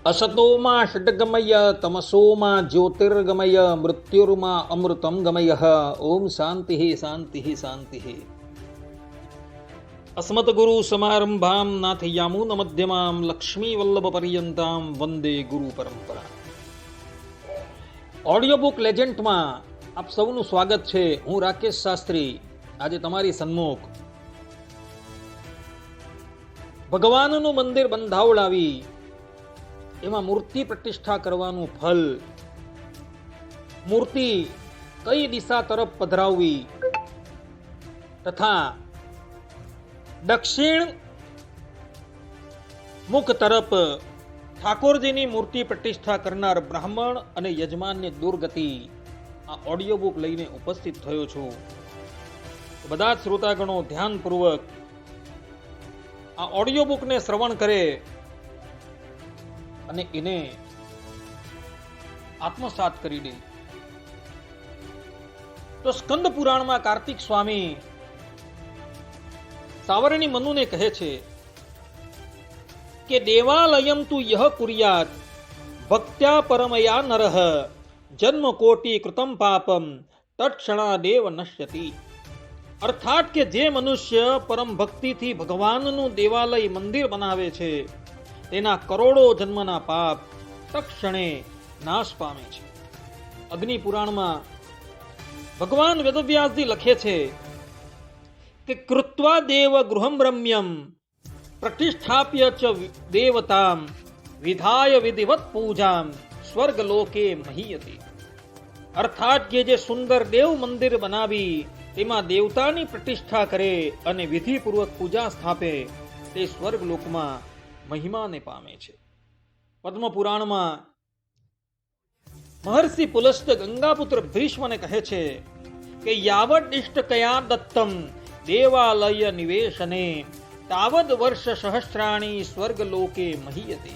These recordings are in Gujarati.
असतोमा षड्गमय तमसोमा ज्योतिर्गमय मृत्युर्मा अमृतं गमय। ओम शांति शांति शांति। अस्मद्गुरु समारंभां नाथयामुन मध्यमां लक्ष्मी वल्लभ पर्यंतां वंदे गुरु परंपरा। ઓડિયો બુક લેજેન્ડમાં આપ સૌનું સ્વાગત છે. હું રાકેશ શાસ્ત્રી આજે તમારી સન્મુખ ભગવાનનું મંદિર બંધાવડાવી એમાં મૂર્તિ પ્રતિષ્ઠા કરવાનું ફલ, મૂર્તિ કઈ દિશા તરફ પધરાવવી તથા દક્ષિણ મુખ તરફ ઠાકોરજીની મૂર્તિ પ્રતિષ્ઠા કરનાર બ્રાહ્મણ અને યજમાનની દુર્ગતિ આ ઓડિયો બુક લઈને ઉપસ્થિત થયો છું. બધા જ શ્રોતાગણો ધ્યાનપૂર્વક આ ઓડિયો બુકને શ્રવણ કરે અને એને આત્મસાત કરી દે. તો સ્કંદ પુરાણમાં કાર્તિક સ્વામી સાવરણી મનુને કહે છે કે દેવાલયમ તુ યહ કુર્યાત ભક્ત્યા પરમયા નરહ જન્મ કોટી કૃતમ પાપમ તત્ક્ષણા દેવ નશ્યતિ. અર્થાત કે જે મનુષ્ય પરમ ભક્તિથી ભગવાનનું દેવાલય મંદિર બનાવે છે તેના કરોડો જન્મના પાપ તત્ક્ષણે નાશ પામે છે. અગ્નિ પુરાણમાં ભગવાન વેદવ્યાસજી લખે છે કે કૃત્વા દેવ ગૃહમ રમ્યમ પ્રતિષ્ઠાપ્ય ચ દેવતામ વિધાય વિધિવત પૂજામ સ્વર્ગલોકે મહીયતિ. અર્થાત કે જે સુંદર દેવ મંદિર બનાવી તેમાં દેવતાની પ્રતિષ્ઠા કરે અને વિધિપૂર્વક પૂજા સ્થાપે તે સ્વર્ગલોકમાં મહિમાને પામે છે. પદ્મ પુરાણમાં મહર્ષિ પુલસ્ત ગંગાપુત્ર ભીષ્મને કહે છે કે યાવદ ઇષ્ટ કયા દત્તમ દેવાલય નિવેશને તાવદ વર્ષ સહસ્ત્રાણી સ્વર્ગલોકે મહીયતે.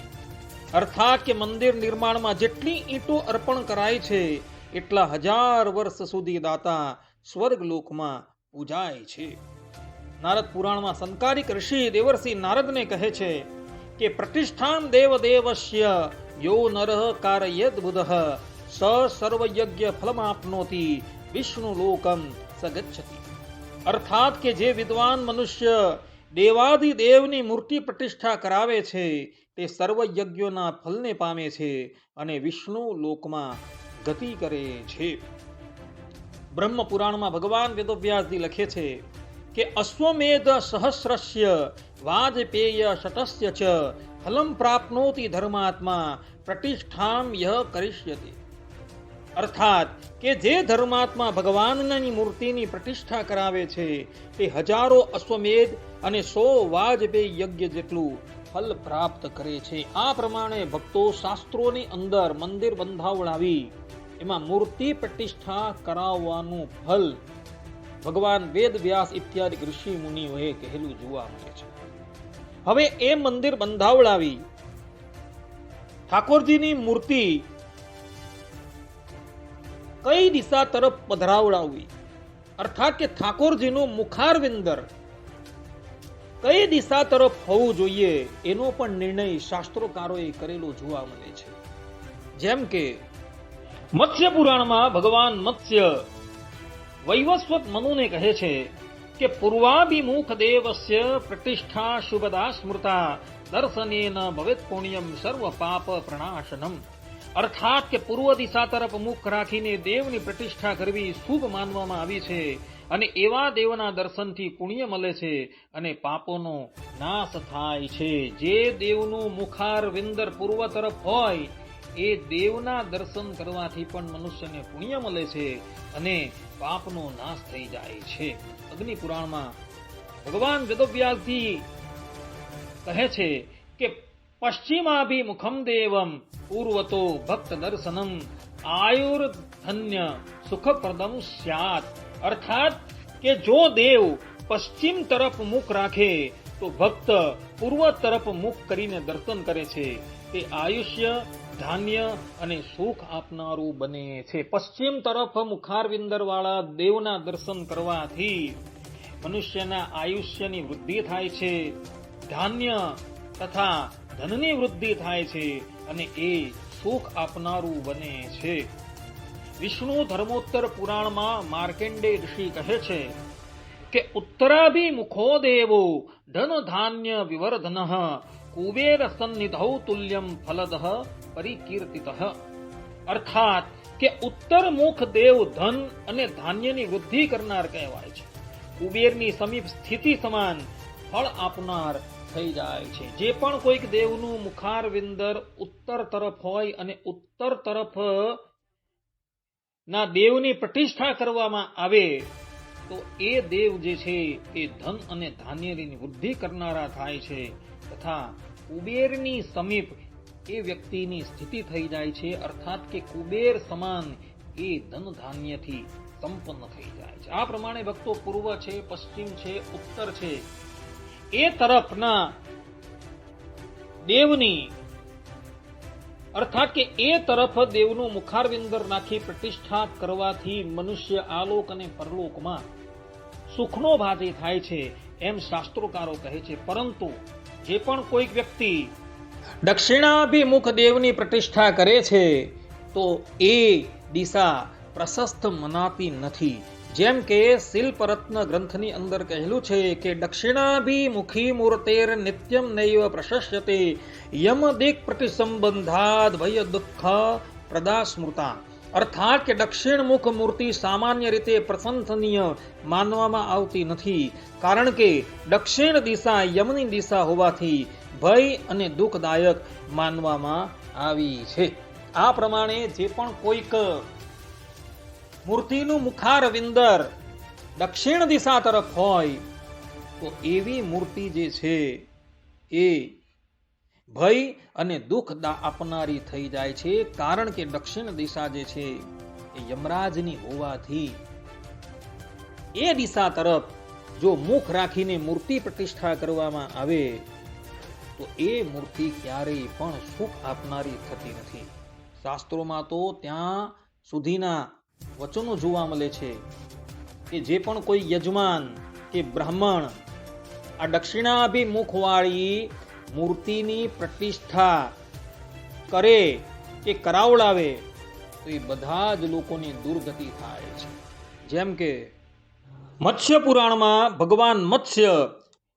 અર્થાત કે મંદિર નિર્માણમાં જેટલી ઈંટો અર્પણ કરાય છે એટલા 1000 વર્ષ સુધી દાતા સ્વર્ગલોકમાં પૂજાય છે. નારદ પુરાણમાં સંકારિક ઋષિ દેવર્ષિ નારદને કહે છે કે પ્રતિષ્ઠામ દેવદેવસ્ય યો નરઃ કારયદ બુધઃ સ સર્વયજ્ઞ ફલમાપ્નોતિ વિષ્ણુ લોકમ સગચ્છતિ. અર્થાત કે જે વિદ્વાન મનુષ્ય દેવાધિદેવની મૂર્તિ પ્રતિષ્ઠા કરાવે છે તે સર્વ યજ્ઞોના ફલને પામે છે અને વિષ્ણુ લોકમાં ગતિ કરે છે. બ્રહ્મ પુરાણમાં ભગવાન વેદવ્યાસજી લખે છે કે અશ્વમેધ સહસ્રસ્ય વાજપેય શતસ્ય ચ ફલમ પ્રાપ્નોતિ ધર્માત્મા પ્રતિષ્ઠામ યહ કરિષ્યતિ. અર્થાત કે જે ધર્માત્મા ભગવાનની મૂર્તિની પ્રતિષ્ઠા કરાવે છે તે 1000 અશ્વમેધ અને 100 વાજપેય યજ્ઞ જેટલું ફલ પ્રાપ્ત કરે છે. આ પ્રમાણે ભક્તો શાસ્ત્રોની અંદર મંદિર બંધાવડાવી એમાં મૂર્તિ પ્રતિષ્ઠા કરાવવાનું ફલ ભગવાન વેદ વ્યાસ ઇત્યાદિ ઋષિ મુનિઓએ કહેલું જોવા મળે છે. હવે એ મંદિર બંધાવડાવી ઠાકોરજીની મૂર્તિ કઈ દિશા તરફ પધરાવડાવવી, અર્થાત કે ઠાકોરજીનું મુખારવિંદર કઈ દિશા તરફ હોવું જોઈએ એનો પણ નિર્ણય શાસ્ત્રોકારોએ કરેલો જોવા મળે છે. જેમ કે મત્સ્ય પુરાણમાં ભગવાન મત્સ્ય વૈવસ્વત મનુને કહે છે કે પૂર્વાભિમુખ દેવસ્ય પ્રતિષ્ઠા શુભદા સ્મૃતા દર્શનેન ભવેત પુણ્યમ સર્વ પાપ પ્રણાશનમ. અર્થાત કે પૂર્વ દિશા તરફ મુખ રાખીને દેવની પ્રતિષ્ઠા કરવી શુભ માનવામાં આવી છે અને એવા દેવના દર્શનથી પુણ્ય મળે છે અને પાપોનો નાશ થાય છે. જે દેવનું મુખાર વિંદર પૂર્વ તરફ હોય એ દેવના દર્શન કરવાથી પણ મનુષ્યને પુણ્ય મળે છે અને પાપનો નાશ થઈ જાય છે. અગ્નિ પુરાણમાં ભગવાન વેદવ્યાસજી કહે છે કે પશ્ચિમાભિમુખમ દેવમ પૂર્વતો ભક્ત દર્શનમ આયુર્ધન્ય સુખપ્રદમ સ્યાત. અર્થાત કે જો દેવ પશ્ચિમ તરફ મુખ રાખે તો ભક્ત પૂર્વ તરફ મુખ કરીને દર્શન કરે છે તે આયુષ્ય, ધાન્ય અને સુખ આપનારું બને છે. પશ્ચિમ તરફ મુખારવિંદર વાળા દેવના દર્શન કરવાથી મનુષ્યના આયુષ્યની વૃદ્ધિ થાય છે, ધાન્ય તથા ધનની વૃદ્ધિ થાય છે અને એ સુખ આપનારું બને છે. વિષ્ણુ ધર્મોત્તર પુરાણમાં માર્કંડેય ઋષિ કહે છે કે ઉત્તરાભિમુખો દેવો ધન ધાન્ય વિવર્ધન કુબેર સન્નિધૌ તુલ્યમ ફલદઃ પરિકીર્તિતઃ. અર્થાત કે ઉત્તરમુખ દેવ ધન અને ધાન્યની વૃદ્ધિ કરનાર કહેવાય છે. કુબેરની સમીપ સ્થિતિ સમાન ફળ આપનાર થઈ જાય છે. જે પણ કોઈક દેવનું મુખારવિંદર ઉત્તર તરફ હોય અને ઉત્તર તરફ ના દેવની પ્રતિષ્ઠા કરવામાં આવે તો એ દેવ જે છે એ ધન અને ધાન્યની વૃદ્ધિ કરનારા થાય છે તથા કુબેરની સમીપ એ વ્યક્તિની સ્થિતિ થઈ જાય છે. અર્થાત કે કુબેર સમાન એ ધન ધાન્યથી સંપન્ન થઈ જાય છે. આ પ્રમાણે ભક્તો પૂર્વ છે, પશ્ચિમ છે, ઉત્તર છે એ તરફના દેવની અર્થાત કે એ તરફ દેવનું મુખારવિંદર નાખી પ્રતિષ્ઠા કરવાથી મનુષ્ય આલોક અને પરલોકમાં સુખનો ભાતી થાય છે એમ શાસ્ત્રોકારો કહે છે. પરંતુ જે પણ કોઈક વ્યક્તિ દક્ષિણાભિમુખ દેવની પ્રતિષ્ઠા કરે છે તો એ દિશા પ્રશસ્ત મનાતી નથી. જેમ કે શિલ્પરત્ન ગ્રંથની અંદર કહેલું છે કે દક્ષિણાભિમુખી મૂર્તેર નિત્યમ નૈવ પ્રશસ્યતે યમ દિક પ્રતિસંબંધાદ ભય દુઃખ પ્રદા સ્મૃતા. અર્થાત કે દક્ષિણમુખ મૂર્તિ સામાન્ય રીતે પ્રશંસનીય માનવામાં આવતી નથી, કારણ કે દક્ષિણ દિશા યમની દિશા હોવાથી ભય અને દુઃખદાયક માનવામાં આવી છે. આ પ્રમાણે જે પણ કોઈક મૂર્તિનું મુખારવિંદર દક્ષિણ દિશા તરફ હોય તો એવી મૂર્તિ જે છે એ ભય અને દુઃખ આપનારી થઈ જાય છે. કારણ કે દક્ષિણ દિશા જે છે એ યમરાજની હોવાથી એ દિશા તરફ જો મુખ રાખીને મૂર્તિ પ્રતિષ્ઠા કરવામાં આવે તો એ મૂર્તિ ક્યારેય પણ સુખ આપનારી થતી નથી. શાસ્ત્રોમાં તો ત્યાં સુધીના વચનો જોવા મળે છે કે જે પણ કોઈ યજમાન કે બ્રાહ્મણ આ દક્ષિણાભિમુખ વાળી મૂર્તિની પ્રતિષ્ઠા કરે કે કરાવડાવે તો એ બધા જ લોકોની દુર્ગતિ થાય છે. જેમ કે મત્સ્ય પુરાણમાં ભગવાન મત્સ્ય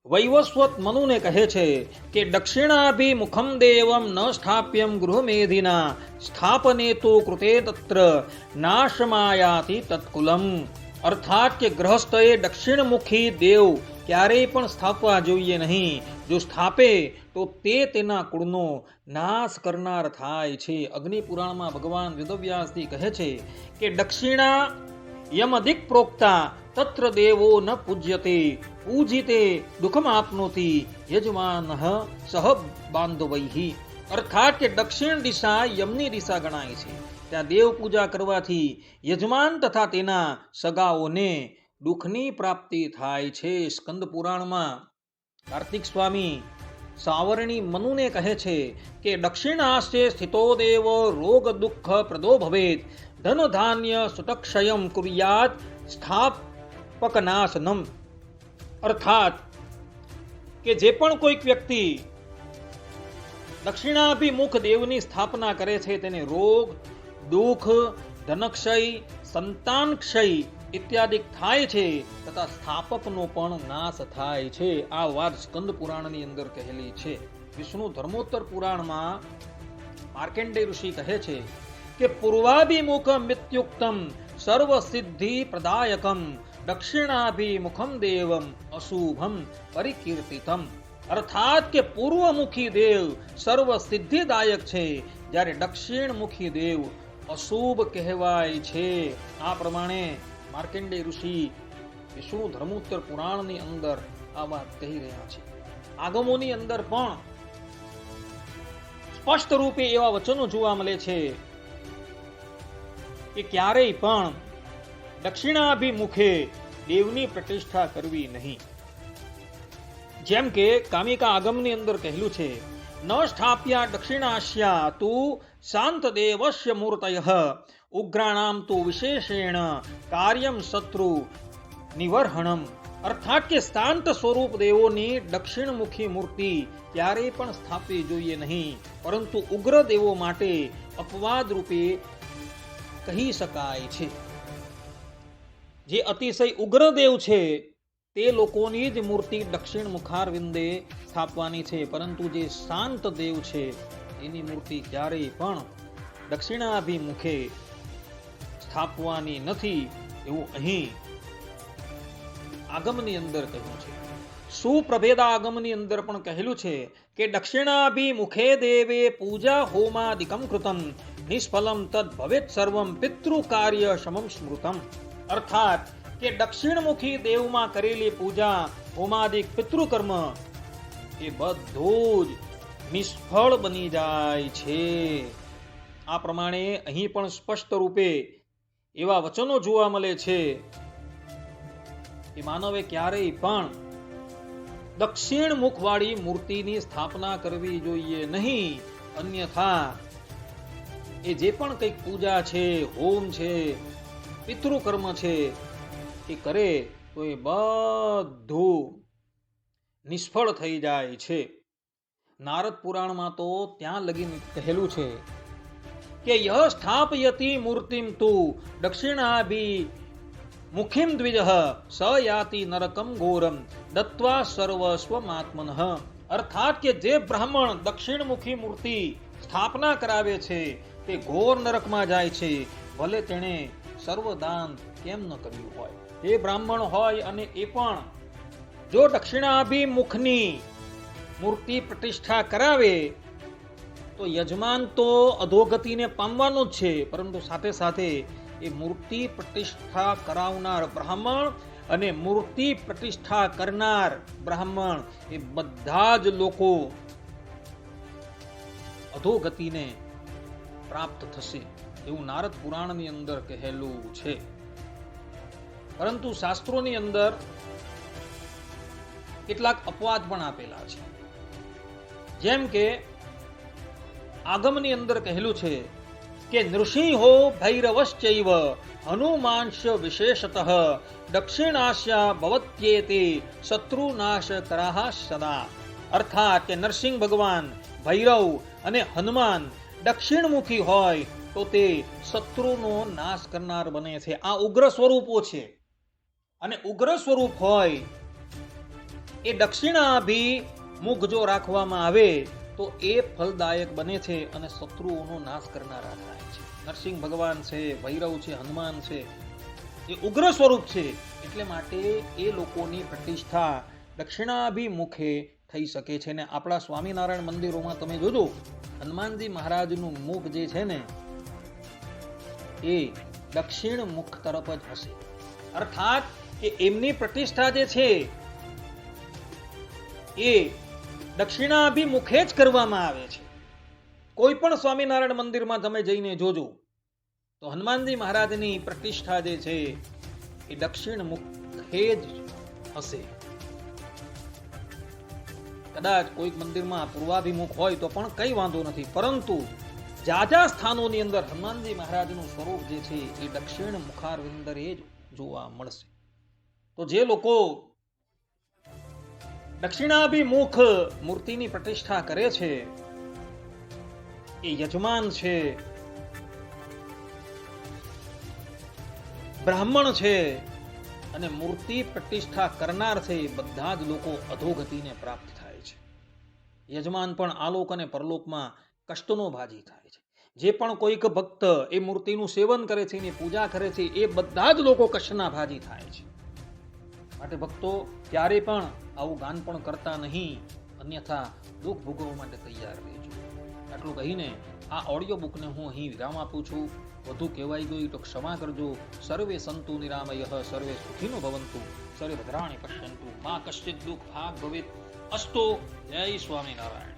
વૈવસ્વત મનુને કહે છે કે દક્ષિણાભિમુખમ દેવમ ન સ્થાપ્યમ ગૃહમેધિના સ્થાપને તો કૃતે તત્ર નાશમાયાતિ તત્કુલમ. અર્થાત કે ગ્રહસ્થએ દક્ષિણમુખી દેવ ક્યારેય પણ સ્થાપવા જોઈએ નહીં. જો સ્થાપે તો તે તેના કુળનો નાશ કરનાર થાય છે. અગ્નિ પુરાણમાં ભગવાન વેદવ્યાસજી કહે છે કે દક્ષિણા યમદિક પ્રોક્તા તત્ર દેવો ન પૂજ્યતે પૂજિતે દુઃખમ આપનોતિ યજમાન સહ બાંધવૈ. અર્થાત કે દક્ષિણ દિશા યમની દિશા ગણાય છે. ત્યાં દેવ પૂજા કરવાથી યજમાન તથા તેના સગાઓને દુઃખની પ્રાપ્તિ થાય છે. સ્કંદ પુરાણમાં કાર્તિક સ્વામી સાવરણી મનુને કહે છે કે દક્ષિણાસ્તે સ્થિતો દેવ રોગ દુઃખ પ્રદો ભવેત ધન ધાન્ય સુતક્ષયમ કુર્યાત સ્થાપકનાશનમ. અર્થાત કે જે પણ કોઈક વ્યક્તિ દક્ષિણાભિમુખ દેવની સ્થાપના કરે છે તેને રોગ, દુઃખ, ધનક્ષય, સંતાનક્ષય ઇત્યાદિ થાય છે તથા સ્થાપકનો પણ નાશ થાય છે. આ વાત સ્કંદ પુરાણની અંદર કહેલી છે. વિષ્ણુ ધર્મોત્તર પુરાણમાં માર્કંડેય ઋષિ કહે છે કે પૂર્વાભિમુખ મિત્યુક્તમ સર્વ સિદ્ધિ પ્રદાયકમ દક્ષિણાભિમુખમ દેવમ અશુભમ પરિકીર્તિતમ. અર્થાત કે પૂર્વમુખી દેવ સર્વ સિદ્ધિદાયક છે, જ્યારે દક્ષિણમુખી દેવ અશુભ કહેવાય છે. આ પ્રમાણે માર્કંડેય ઋષિ વિષ્ણુ ધર્મોત્તર પુરાણની અંદર આ વાત કહી રહ્યા છે. આગમોની અંદર પણ સ્પષ્ટ રૂપે એવા વચનો જોવા મળે છે કે ક્યારેય પણ દક્ષિણાભિમુખે દેવની પ્રતિષ્ઠા કરવી નહીં. જેમ કે કામિકા આગમની અંદર કહેલું છે ન સ્થાપ્યા દક્ષિણાસ્યા તુ શાંત દેવસ્ય મૂર્તયઃ ઉગ્રાણામ તુ વિશેષેણ કાર્યમ શત્રુ નિવર્હણમ. અર્થાત કે શાંત સ્વરૂપ દેવોની દક્ષિણમુખી મૂર્તિ ક્યારેય પણ સ્થાપવી જોઈએ નહીં, પરંતુ ઉગ્ર દેવો માટે અપવાદ રૂપે કહી શકાય છે. જે અતિશય ઉગ્ર દેવ છે તે લોકોની જ મૂર્તિ દક્ષિણ મુખારવિંદે સ્થાપવાની છે, પરંતુ જે શાંત દેવ છે એની મૂર્તિ ક્યારેય પણ દક્ષિણાભિમુખે સ્થાપવાની નથી, એવું અહીં આગમની અંદર કહ્યું છે. સુપ્રભેદાગમની અંદર પણ કહેલું છે કે દક્ષિણાભિમુખે દેવે પૂજા હોમાદિકમ કૃતમ નિષ્ફલમ તદ ભવેત સર્વમ પિતૃ કાર્ય સમમ સ્મૃતમ. અર્થાત કે દક્ષિણમુખી દેવમાં કરેલી પૂજા હોમાદિક પિતૃકર્મ એ બધું જ નિષ્ફળ બની જાય છે. આ પ્રમાણે અહીં પણ સ્પષ્ટ રૂપે એવા વચનો જોવા મળે છે કે માનવે ક્યારેય પણ દક્ષિણ મુખવાળી મૂર્તિની સ્થાપના કરવી જોઈએ નહીં, અન્યથા એ જે પણ કંઈક પૂજા છે, હોમ છે, પિતૃકર્મ છે એ કરે તો એ બધું નિષ્ફળ થઈ જાય છે. નારદ પુરાણમાં તો ત્યાં લગીને કહેલું છે કે યહ સ્થાપયતિ મૂર્તિમ તુ દક્ષિણાભી મુખિમ દ્વિજઃ સ યાતિ નરકમ ઘોરમ દત્વા સર્વસ્વમાત્મનઃ. અર્થાત કે જે બ્રાહ્મણ દક્ષિણમુખી મૂર્તિ સ્થાપના કરાવે છે તે ઘોર નરકમાં જાય છે, ભલે તેણે સર્વદાન કેમ ન કર્યું હોય. એ બ્રાહ્મણ હોય અને એ પણ જો દક્ષિણાભિમુખની મૂર્તિ પ્રતિષ્ઠા કરાવે તો યજમાન તો અધોગતિને પામવાનો જ છે, પરંતુ સાથે સાથે એ મૂર્તિ પ્રતિષ્ઠા કરાવનાર બ્રાહ્મણ અને મૂર્તિ પ્રતિષ્ઠા કરનાર બ્રાહ્મણ એ બધા જ લોકો અધોગતિને પ્રાપ્ત થશે, એવું નારદ પુરાણની અંદર કહેલું છે. પરંતુ શાસ્ત્રોની અંદર કેટલાક અપવાદ પણ આપેલા છે. જેમ કે આગમની અંદર કહેલું છે કે નૃસિંહો ભૈરવશ્ચૈવ હનુમાંશ વિશેષતઃ દક્ષિણાસ્યા ભવત્યેતે શત્રુનાશ કરાહ સદા. અર્થાત કે નરસિંહ ભગવાન, ભૈરવ અને હનુમાન દક્ષિણમુખી હોય તો તે શત્રુનો નાશ કરનાર બને છે. આ ઉગ્ર સ્વરૂપો છે, અને ઉગ્ર સ્વરૂપ હોય એ દક્ષિણાભિમુખ જો રાખવામાં આવે તો એ ફલદાયક બને છે અને શત્રુઓનો નાશ કરનારા થાય છે. નરસિંહ ભગવાન છે, ભૈરવ છે, હનુમાન છે, એ ઉગ્ર સ્વરૂપ છે, એટલે માટે એ લોકોની પ્રતિષ્ઠા દક્ષિણાભિમુખે થઈ શકે છે. ને આપણા સ્વામિનારાયણ મંદિરોમાં તમે જોજો હનુમાનજી મહારાજનું મુખ જે છે ને એ દક્ષિણ મુખ તરફ જ હશે. અર્થાત કે એમની પ્રતિષ્ઠા જે છે એ દક્ષિણાભિમુખે જ કરવામાં આવે છે. કોઈ પણ સ્વામિનારાયણ મંદિરમાં તમે જઈને જોજો તો હનુમાનજી મહારાજની પ્રતિષ્ઠા જે છે એ દક્ષિણ મુખે જ હશે. કદાચ કોઈક મંદિરમાં પૂર્વાભિમુખ હોય તો પણ કઈ વાંધો નથી, પરંતુ જાજા સ્થાનોની અંદર હનુમાનજી મહારાજનું સ્વરૂપ જે છે એ દક્ષિણ મુખારવિંદરે જ જોવા મળશે. તો જે લોકો દક્ષિણાભિમુખ મૂર્તિની પ્રતિષ્ઠા કરે છે એ યજમાન છે, બ્રાહ્મણ છે, અને મૂર્તિ પ્રતિષ્ઠા કરનાર છે, એ બધા જ લોકો અધોગતિને પ્રાપ્ત થાય છે. યજમાન પણ આલોક અને પરલોકમાં કષ્ટનો ભાજી થાય છે. જે પણ કોઈક ભક્ત એ મૂર્તિનું સેવન કરે છે, એની પૂજા કરે છે, એ બધા જ લોકો કષ્ટના ભાજી થાય છે. માટે ભક્તો ક્યારે પણ આવું ગાન પણ કરતા નહીં, અન્યથા દુઃખ ભોગવવા માટે તૈયાર રહેજો. આટલું કહીને આ ઓડિયો બુકને હું અહીં વિરામ આપું છું. વધુ કહેવાય ગયું તો ક્ષમા કરજો. સર્વે સંતુ નિરામયઃ, સર્વે સુખીનો ભવંતુ, સર્વે ભદ્રાણિ પશ્યન્તુ, મા કશ્ચિત દુઃખ ભાગ ભવેત. અસ્તો. જય સ્વામિનારાયણ.